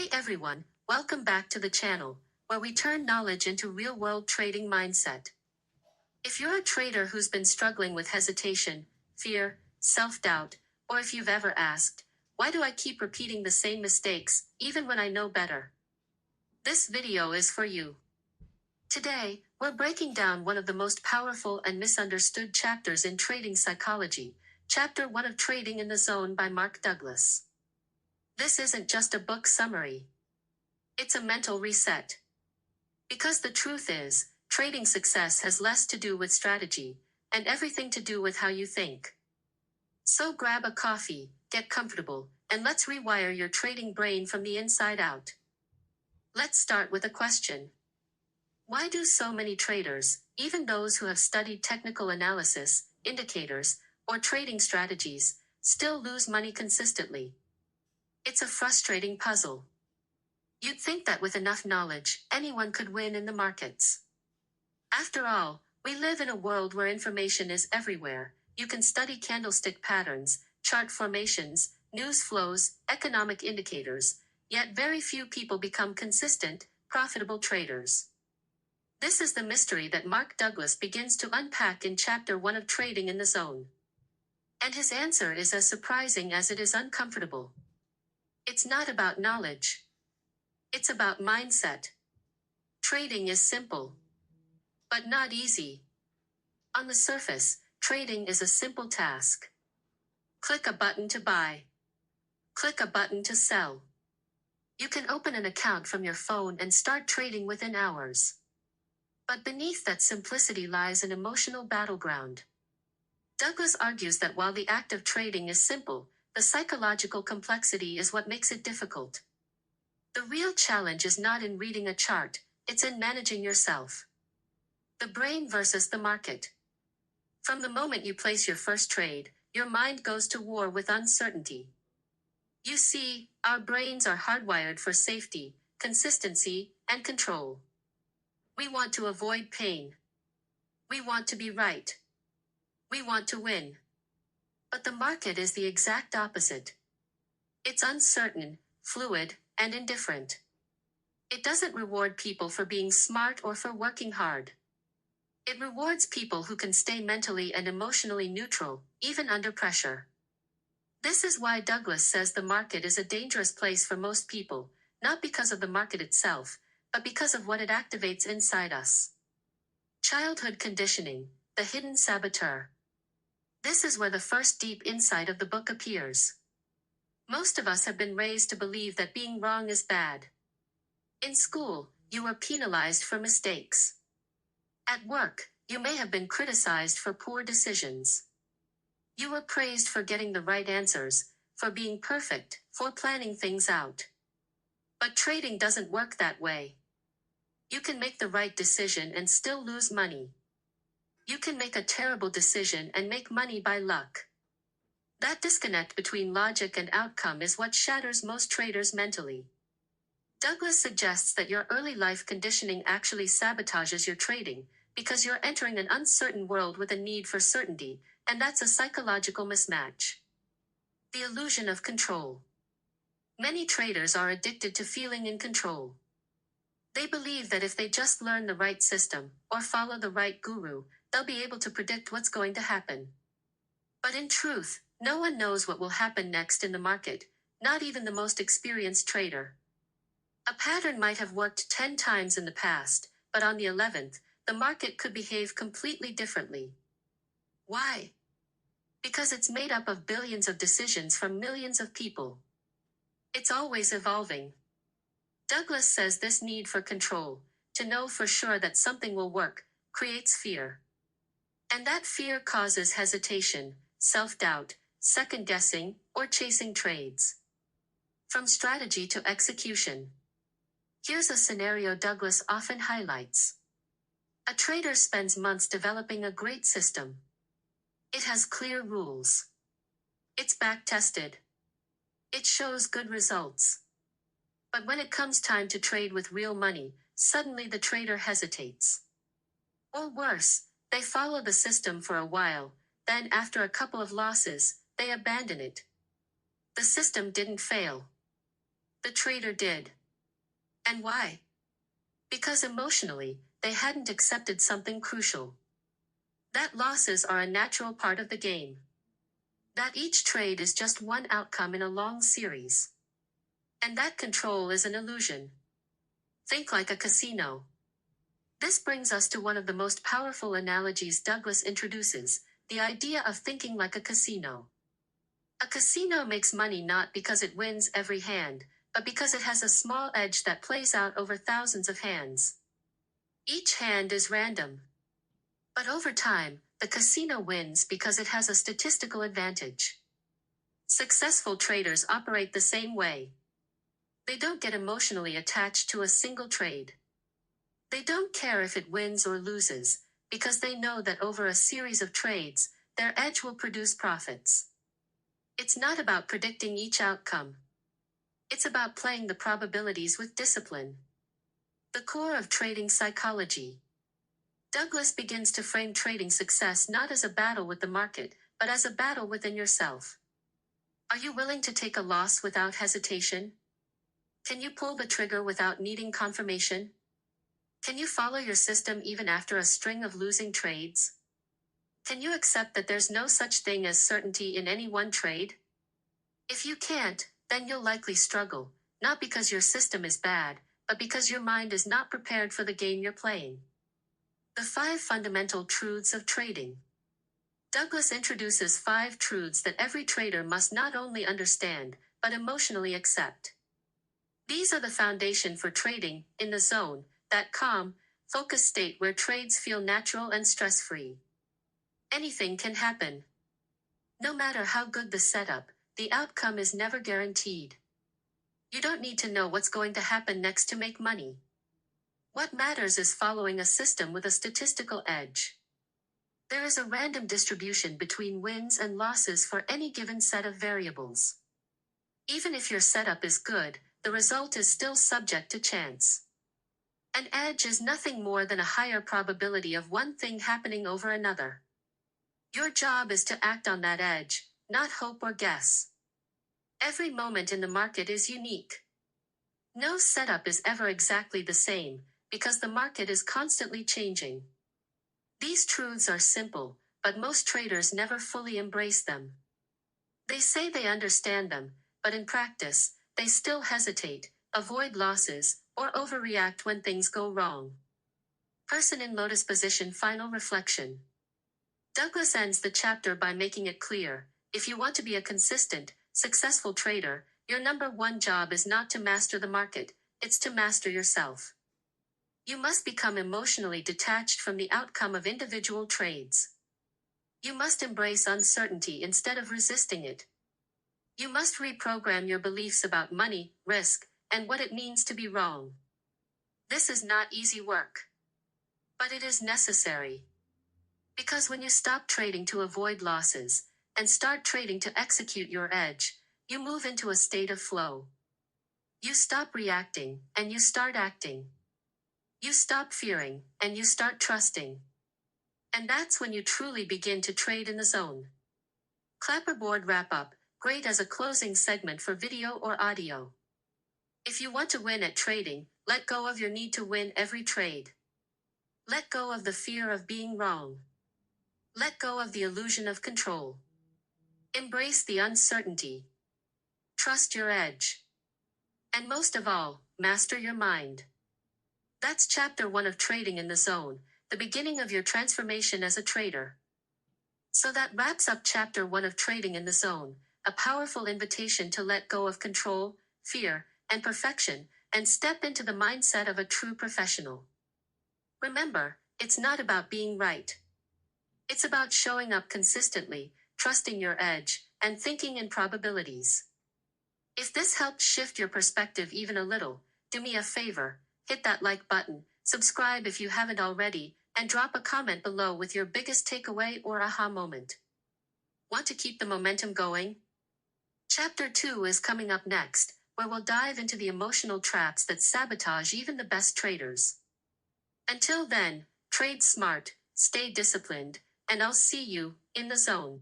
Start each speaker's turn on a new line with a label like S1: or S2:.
S1: Hey everyone, welcome back to the channel, where we turn knowledge into real-world trading mindset. If you're a trader who's been struggling with hesitation, fear, self-doubt, or if you've ever asked, why do I keep repeating the same mistakes, even when I know better? This video is for you. Today, we're breaking down one of the most powerful and misunderstood chapters in trading psychology, Chapter 1 of Trading in the Zone by Mark Douglas. This isn't just a book summary. It's a mental reset. Because the truth is, trading success has less to do with strategy, and everything to do with how you think. So grab a coffee, get comfortable, and let's rewire your trading brain from the inside out. Let's start with a question. Why do so many traders, even those who have studied technical analysis, indicators, or trading strategies, still lose money consistently? It's a frustrating puzzle. You'd think that with enough knowledge, anyone could win in the markets. After all, we live in a world where information is everywhere. You can study candlestick patterns, chart formations, news flows, economic indicators, yet very few people become consistent, profitable traders. This is the mystery that Mark Douglas begins to unpack in Chapter 1 of Trading in the Zone. And his answer is as surprising as it is uncomfortable. It's not about knowledge. It's about mindset. Trading is simple, but not easy. On the surface, trading is a simple task. Click a button to buy. Click a button to sell. You can open an account from your phone and start trading within hours. But beneath that simplicity lies an emotional battleground. Douglas argues that while the act of trading is simple, the psychological complexity is what makes it difficult. The real challenge is not in reading a chart, it's in managing yourself. The brain versus the market. From the moment you place your first trade, your mind goes to war with uncertainty. You see, our brains are hardwired for safety, consistency, and control. We want to avoid pain. We want to be right. We want to win. But the market is the exact opposite. It's uncertain, fluid, and indifferent. It doesn't reward people for being smart or for working hard. It rewards people who can stay mentally and emotionally neutral, even under pressure. This is why Douglas says the market is a dangerous place for most people, not because of the market itself, but because of what it activates inside us. Childhood conditioning, the hidden saboteur. This is where the first deep insight of the book appears. Most of us have been raised to believe that being wrong is bad. In school, you were penalized for mistakes. At work, you may have been criticized for poor decisions. You were praised for getting the right answers, for being perfect, for planning things out. But trading doesn't work that way. You can make the right decision and still lose money. You can make a terrible decision and make money by luck. That disconnect between logic and outcome is what shatters most traders mentally. Douglas suggests that your early life conditioning actually sabotages your trading, because you're entering an uncertain world with a need for certainty, and that's a psychological mismatch. The illusion of control. Many traders are addicted to feeling in control. They believe that if they just learn the right system, or follow the right guru, they'll be able to predict what's going to happen. But in truth, no one knows what will happen next in the market, not even the most experienced trader. A pattern might have worked 10 times in the past, but on the 11th, the market could behave completely differently. Why? Because it's made up of billions of decisions from millions of people. It's always evolving. Douglas says this need for control, to know for sure that something will work, creates fear. And that fear causes hesitation, self-doubt, second-guessing, or chasing trades. From strategy to execution. Here's a scenario Douglas often highlights. A trader spends months developing a great system. It has clear rules. It's back-tested. It shows good results. But when it comes time to trade with real money, suddenly the trader hesitates. Or worse, they follow the system for a while, then after a couple of losses, they abandon it. The system didn't fail. The trader did. And why? Because emotionally, they hadn't accepted something crucial. That losses are a natural part of the game. That each trade is just one outcome in a long series. And that control is an illusion. Think like a casino. This brings us to one of the most powerful analogies Douglas introduces, the idea of thinking like a casino. A casino makes money not because it wins every hand, but because it has a small edge that plays out over thousands of hands. Each hand is random. But over time, the casino wins because it has a statistical advantage. Successful traders operate the same way. They don't get emotionally attached to a single trade. They don't care if it wins or loses, because they know that over a series of trades, their edge will produce profits. It's not about predicting each outcome. It's about playing the probabilities with discipline. The core of trading psychology. Douglas begins to frame trading success not as a battle with the market, but as a battle within yourself. Are you willing to take a loss without hesitation? Can you pull the trigger without needing confirmation? Can you follow your system even after a string of losing trades? Can you accept that there's no such thing as certainty in any one trade? If you can't, then you'll likely struggle, not because your system is bad, but because your mind is not prepared for the game you're playing. The 5 fundamental truths of trading. Douglas introduces 5 truths that every trader must not only understand, but emotionally accept. These are the foundation for trading in the zone, that calm, focused state where trades feel natural and stress-free. Anything can happen. No matter how good the setup, the outcome is never guaranteed. You don't need to know what's going to happen next to make money. What matters is following a system with a statistical edge. There is a random distribution between wins and losses for any given set of variables. Even if your setup is good, the result is still subject to chance. An edge is nothing more than a higher probability of one thing happening over another. Your job is to act on that edge, not hope or guess. Every moment in the market is unique. No setup is ever exactly the same, because the market is constantly changing. These truths are simple, but most traders never fully embrace them. They say they understand them, but in practice, they still hesitate, avoid losses, or overreact when things go wrong. Person in lotus position. Final reflection. Douglas ends the chapter by making it clear, if you want to be a consistent, successful trader, your number one job is not to master the market, it's to master yourself. You must become emotionally detached from the outcome of individual trades. You must embrace uncertainty instead of resisting it. You must reprogram your beliefs about money, risk, and what it means to be wrong. This is not easy work. But it is necessary. Because when you stop trading to avoid losses, and start trading to execute your edge, you move into a state of flow. You stop reacting, and you start acting. You stop fearing, and you start trusting. And that's when you truly begin to trade in the zone. Clapperboard wrap-up, great as a closing segment for video or audio. If you want to win at trading, let go of your need to win every trade. Let go of the fear of being wrong. Let go of the illusion of control. Embrace the uncertainty. Trust your edge. And most of all, master your mind. That's chapter 1 of Trading in the Zone, the beginning of your transformation as a trader. So that wraps up chapter 1 of Trading in the Zone, a powerful invitation to let go of control, fear, and perfection, and step into the mindset of a true professional. Remember, it's not about being right. It's about showing up consistently, trusting your edge, and thinking in probabilities. If this helped shift your perspective even a little, do me a favor, hit that like button, subscribe if you haven't already, and drop a comment below with your biggest takeaway or aha moment. Want to keep the momentum going? Chapter 2 is coming up next, where we'll dive into the emotional traps that sabotage even the best traders. Until then, trade smart, stay disciplined, and I'll see you in the zone.